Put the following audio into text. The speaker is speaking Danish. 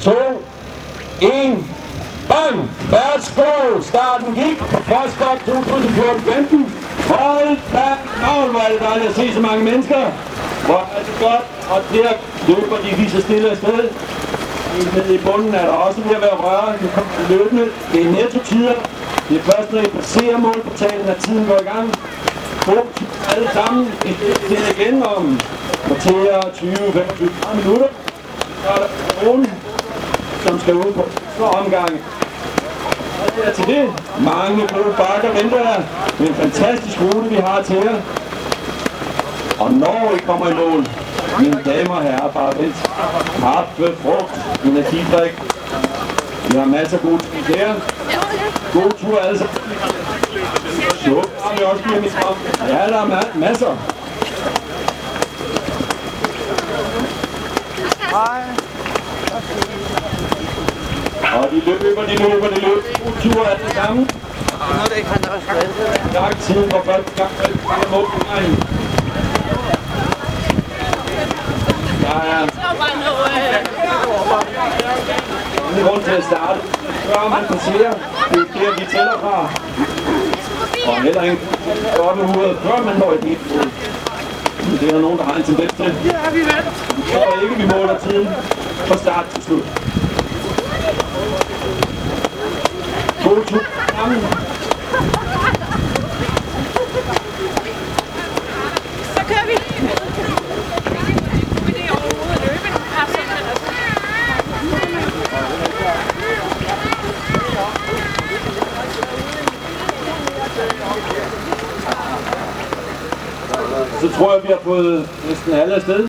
2, 1, bang! Værsgo! Starten gik. Frostskop 2014-15. Hold da! Hvor er det dejligt at se så mange mennesker. Hvor er det godt. Og der løber de lige så stille afsted. Nede i bunden er der også ved at være røre. Nu kommer de løbende. Det er netto-tider. Det er først, når I passerer målportalen, at tiden går i gang. God tur alle sammen. I det igen om kvarter, 20-25 minutter. Så er der nogen, som skal ud på omgang. Og der til det. Mange gode bakker venter der. Det er en fantastisk rute, vi har til jer. Og når I kommer i mål, mine damer og herrer, bare vent. Kaffe, frugt, energidrik. Vi har masser af gode ting der. God tur alle sammen. Så har vi også lige mit frem. Ja, der er masser. Hej. Og de løber. God tur alle sammen. Tak tiden for første gang, jeg må på vejen. Ja. Det er grund til at starte. Før man passerer, det er der, vi tæller fra. Og heller ikke op i hovedet, før man når et helt brud. Det er der nogen, der har en tendens til. Ja, vi vandt. Jeg tror ikke, vi måler tiden fra start til slut. God tur sammen. Så kører vi. Det er overhovedet at løbe. Så tror jeg, vi har fået næsten alle afsted.